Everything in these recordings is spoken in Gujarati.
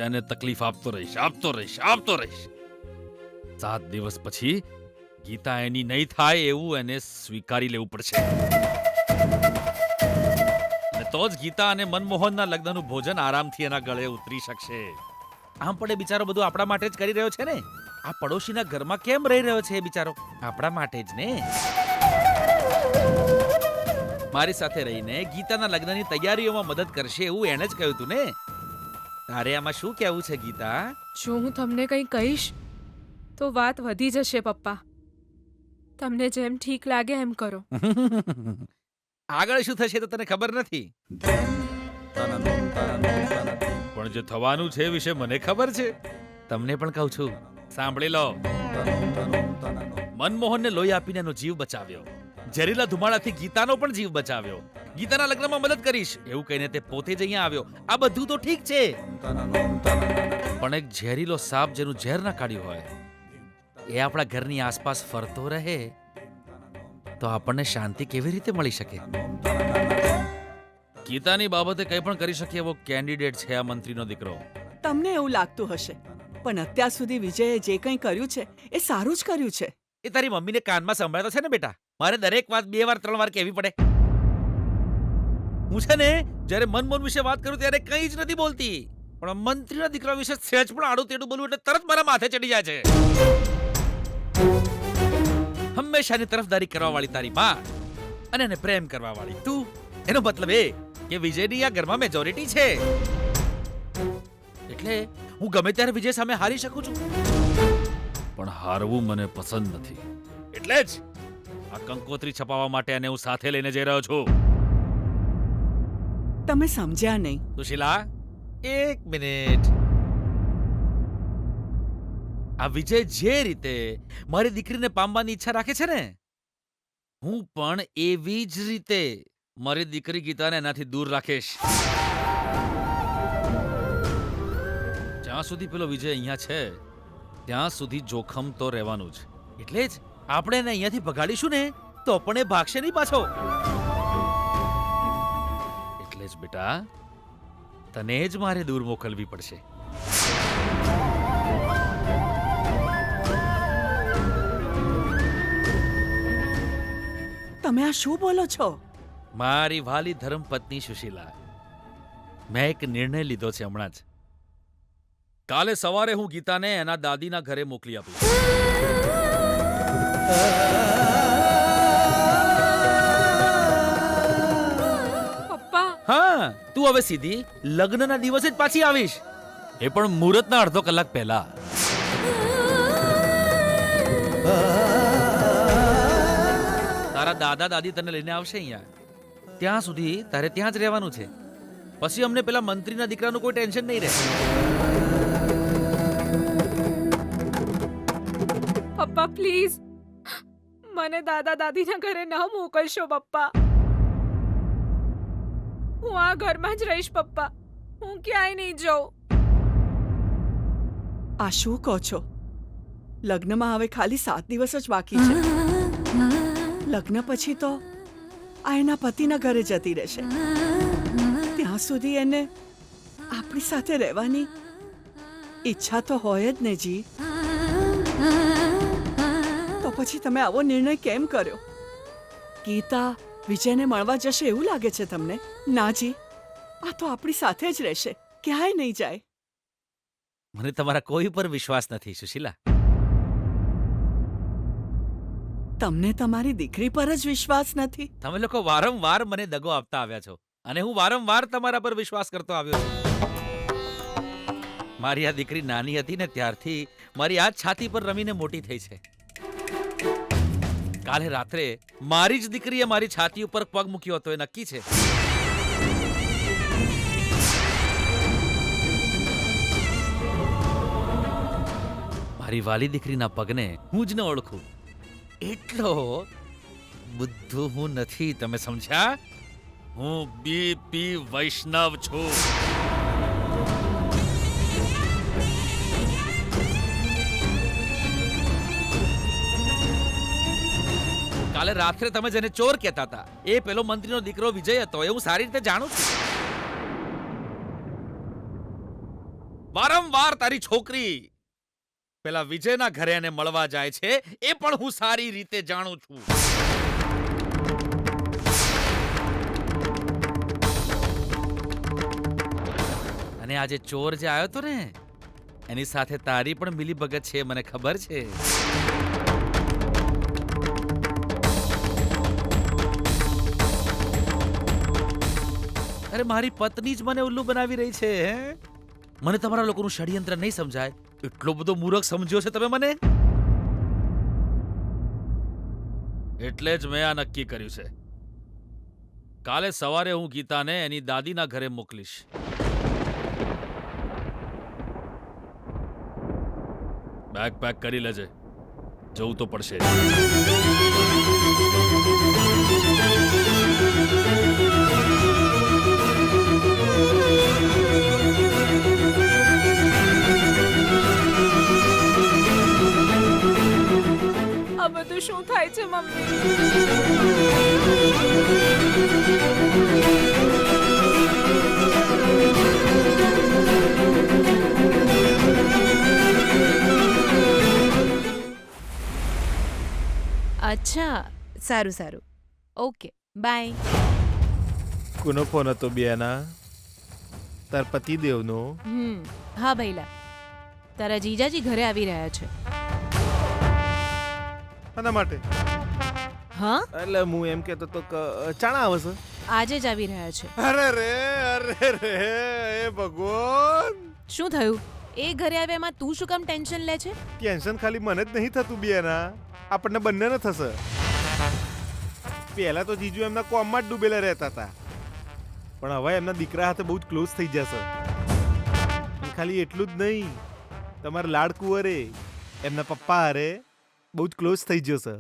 એને તકલીફ આપતો રહીશ. 7 દિવસ પછી ગીતા એની નહીં થાય એવું એને સ્વીકારી લેવું પડશે. અને તો જ ગીતા અને મનમોહનના લગ્નનું ભોજન આરામથી એના ગળે ઉતરી શકશે. આમ પણ એ બિચારો બધું આપણા માટે જ કરી રહ્યો છે ને. આ પડોશીના ઘરમાં કેમ રહી રહ્યો છે એ બિચારો? આપણા માટે જ ને. મારી સાથે રહીને ગીતાના લગ્નની તૈયારીઓમાં મદદ કરશે એવું એણે જ કહ્યું હતું ને. તારે આમાં શું કહેવું છે ગીતા? જો હું તમને કંઈ કહીશ તો વાત વધી જશે પપ્પા. તમને જેમ ઠીક લાગે એમ કરો. આગળ શું થશે તો તને ખબર નથી, પણ જે થવાનું છે એ વિશે મને ખબર છે. તમને પણ કહું છું, સાંભળી લો. મનમોહનને લોહી આપીને એનો જીવ બચાવ્યો. ઝેરીલા ધુમાડાથી ગીતાનો પણ જીવ બચાવ્યો. ગીતાના લગ્નમાં મદદ કરીશ એવું કહીને તે પોતે જ અહીંયા આવ્યો. આ બધું તો ઠીક છે, પણ એક ઝેરીલો સાપ જેનું ઝેર ના કાઢ્યું હોય એ આપણા ઘરની આસપાસ ફરતો રહે તો આપણને શાંતિ કેવી રીતે મળી શકે? ગીતાની બાબતે કંઈ પણ કરી શકે એવો કેન્ડિડેટ છે આ મંત્રીનો દીકરો. તમને એવું લાગતું હશે, પણ અત્યાર સુધી વિજયે જે કંઈ કર્યું છે એ સારું જ કર્યું છે. એ તારી મમ્મીને કાનમાં સંભળાતો છે ને બેટા. મારે દરેક વાત 2 વાર 3 વાર કહેવી પડે. હું છે ને જ્યારે મનમોહન વિશે વાત કરું ત્યારે કંઈ જ નથી બોલતી, પણ મંત્રીના દીકરા વિશે સહેજ પણ આડું તેડું બોલું એટલે તરત મારા માથે ચડી જાય છે. હંમેશાની તરફદારી કરવા વાળી તારી માં અને એને પ્રેમ કરવા વાળી તું. એનો મતલબ એ કે વિજયની આ ઘરમાં મેજોરિટી છે, એટલે હું ગમે ત્યારે વિજય સામે હારી શકું છું. પણ હારવું મને પસંદ નથી, એટલે જ આ કંકોત્રી છપાવવા માટે એને હું સાથે લઈને જઈ રહ્યો છું. તમે સમજ્યા નહીં. સુશીલા, 1 મિનિટ. આ વિજય જે રીતે મારી દીકરીને પામવાની ઈચ્છા રાખે છે ને, હું પણ એવી જ રીતે મારી દીકરી ગીતાને એનાથી દૂર રાખીશ. જ્યાં સુધી પેલો વિજય અહીંયા છે ત્યાં સુધી જોખમ તો રહેવાનું જ. એટલે જ આપણે એને અહીંયાથી ભગાડીશું ને તો પણ એ ભાગશે નહીં પાછો. એટલે જ બેટા તને જ મારે દૂર મોકલવી પડશે. તમે આ શું બોલો છો? મારી વાલી ધર્મપત્ની સુશીલા, મેં એક નિર્ણય લીધો છે હમણાં જ. કાલે સવારે હું ગીતાને એના દાદીના ઘરે મોકલી આપીશ. પપ્પા, હા, તું હવે સીધી લગ્નના દિવસે જ પાછી આવીશ, એ પણ મુહૂર્તના અડધો કલાક પહેલા. તારા દાદા દાદી તને લઈને આવશે અહીંયા. ત્યાં સુધી તારે ત્યાં જ રહેવાનું છે. પછી અમને પેલા મંત્રીના દીકરાનું કોઈ ટેન્શન નહીં રહે. પપ્પા પ્લીઝ મને દાદા દાદીના ઘરે ન મોકલશો પપ્પા. હું આ ઘરમાં જ રહીશ પપ્પા. હું ક્યાંય નહીં જાઉં. આ શું કહો છો? લગ્નમાં હવે ખાલી 7 દિવસ જ બાકી છે. લગ્ન પછી તો આ એના પતિના ઘરે જતી રહેશે. ત્યાં સુધી એને આપણી સાથે રહેવાની ઈચ્છા તો હોય જ ને જી. તો પછી તમે આવો નિર્ણય કેમ કર્યો? ગીતા વિજયને મળવા જશે એવું લાગે છે તમને? ના જી, આ તો આપણી સાથે જ રહેશે, ક્યાંય નહીં જાય. મને તમારા કોઈ પર વિશ્વાસ નથી સુશીલા. તમને તમારી દીકરી પર જ વિશ્વાસ નથી? તમે લોકો વારંવાર મને દગો આપતા આવ્યા છો અને હું વારંવાર તમારા પર વિશ્વાસ કરતો આવ્યો છું. મારી આ દીકરી નાની હતી ને ત્યારથી મારી આ છાતી પર રમીને મોટી થઈ છે. કાલે રાત્રે મારી જ દીકરીએ મારી છાતી ઉપર પગ મૂક્યો હતો એ નક્કી છે. મારી વાલી દીકરીના પગને હું જ ન ઓળખું એટલો બુદ્ધુ હું નથી, તમે સમજ્યા? હું બીપી વૈષ્ણવ છું. કાલે રાત્રે તમે જેને ચોર કહેતા હતા એ પેલો મંત્રીનો દીકરો વિજય હતો, એ હું સારી રીતે જાણું છું. વારંવાર તારી છોકરી પેલા વિજયના ઘરે એને મળવા જાય છે, એ પણ હું સારી રીતે જાણું છું. અને આજે ચોર જે આવ્યો તો ને, એની સાથે તારી પણ મિલીભગત છે, મને ખબર છે. અરે મારી પત્ની જ મને ઉલ્લુ બનાવી રહી છે. હે? મને તમારા લોકોનું ષડયંત્ર નહીં સમજાય. એટલો બધો મૂર્ખ સમજ્યો છે તમે મને. એટલે જ મેં આ નક્કી કર્યું છે. કાલે સવારે હું ગીતાને એની દાદીના ઘરે મોકલીશ. બેગ પેક કરી લેજે, જવું તો પડશે. આ બધું શું થાય છે મમ્મી? અચ્છા, સારું સારું, ઓકે બાય. કોનો ફોન હતો બેના? તાર પતિદેવનો? હા ભૈલા, તારા જીજાજી ઘરે આવી રહ્યા છે. આના માટે? હા, એટલે હું એમ કહેતો તો કે ચાણા આવે છે. આજે જ આવી રહ્યા છે. અરે રે એ ભગવાન! શું થયું? એ ઘરે આવે એમાં તું શું કામ ટેન્શન લે છે? ટેન્શન ખાલી મને જ નહીં થતું બેના, આપણને બંનેને થશે. પહેલા તો જીજુ એમના કોમમાં જ ડૂબેલા રહેતા હતા, પણ હવે એમના દીકરા સાથે બહુ જ ક્લોઝ થઈ જશે. અને ખાલી એટલું જ નહીં, તમારા લાડકુંવરે એમના પપ્પા હારે બહુ જ ક્લોઝ થઈ જશે.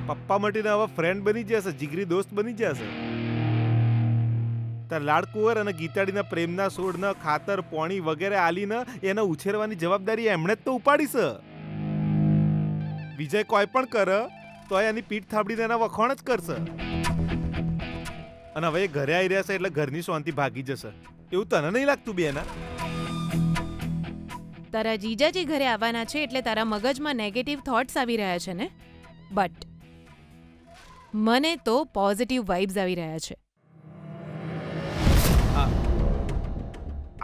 પપ્પા મટીને હવે ફ્રેન્ડ બની જશે, જીગરી દોસ્ત બની જશે. તાર લાડકુંવર અને ગીતાડીના પ્રેમના સોડના ખાતર પોણી વગેરે આલીને એને ઉછેરવાની જવાબદારી એમણે જ તો ઉપાડી છે. વિજય કોઈ પણ કરે તો એની પીઠ થાબડીને એના વખોણ જ કરશે. અને હવે એ ઘરે આવી રહ્યા છે એટલે ઘરની શાંતિ ભાગી જશે, એવું તને નહીં લાગતું બેના? તારા જીજાજી ઘરે આવવાના છે એટલે તારા મગજમાં નેગેટિવ થોટ્સ આવી રહ્યા છે ને? બટ મને તો પોઝિટિવ વાઇબ્સ આવી રહ્યા છે.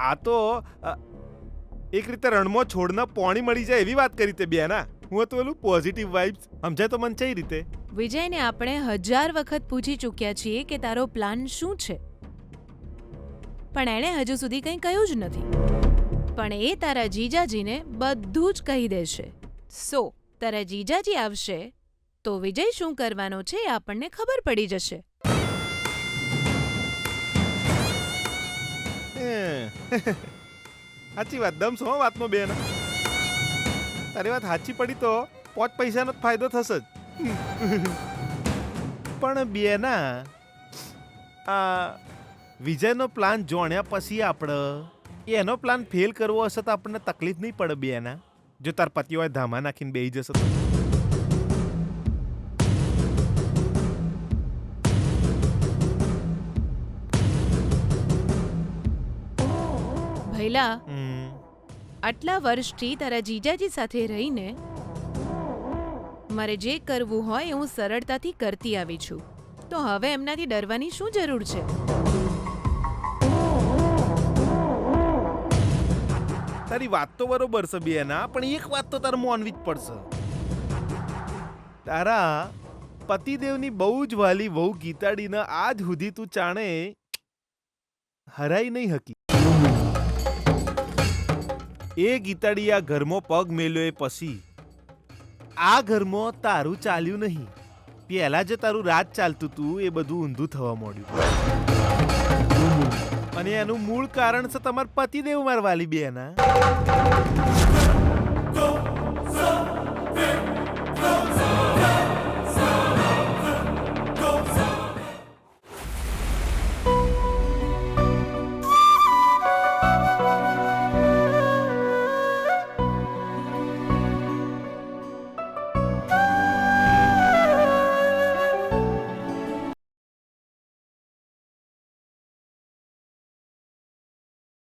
આ તો એક રીતે રણમાં છોડને પોણી મળી જાય એવી વાત કરી તે બેના. હું તો પેલું પોઝિટિવ વાઇબ્સ સમજાય તો મને કઈ રીતે? વિજયને આપણે 1000 વખત પૂછી ચૂક્યા છીએ કે તારો પ્લાન શું છે, પણ એણે હજુ સુધી કંઈ કહ્યું જ નથી. પણ એ તારા જીજાજીને બધું જ કહી દેશે. સો તારા જીજાજી આવશે તો વિજય શું કરવાનો છે એ આપણને ખબર પડી જશે. સાચી વાત, દમ છો વાતમાં બેન. તારી વાત સાચી પડી તો 5 પૈસાનો જ ફાયદો થશે જ. પણ બેના આ વિજયનો પ્લાન જોણ્યા પછી આપણે એનો પ્લાન ફેલ કરવો હશે તો આપણને તકલીફ નહીં પડે બેના? જો તાર પતિ હોય ધામા નાખીને બેહી જશે તો? ભૈલા, આટલા વર્ષથી તારા જીજાજી સાથે રહીને મારે જે કરવું હોય હું સરળતાથી કરતી આવી છું, તો હવે એમનાથી ડરવાની શું જરૂર છે? તારી વાત તો બરોબર છે બેના, પણ એક વાત તો તારે માનવી જ પડશે. તારા પતિદેવની બહુ જ વાલી વહુ ગીતાડીને આજ સુધી તું જાણે હરાઈ નહીં હકી. એ ગીતાડી આ ઘરમાં પગ મેલ્યો એ પછી આ ઘરમાં તારું ચાલ્યું નહીં. પહેલા જે તારું રાજ ચાલતું તું એ બધું ઊંધું થવા માંડ્યું. અને એનું મૂળ કારણ છે તમારા પતિદેવ માર વાલી બેના.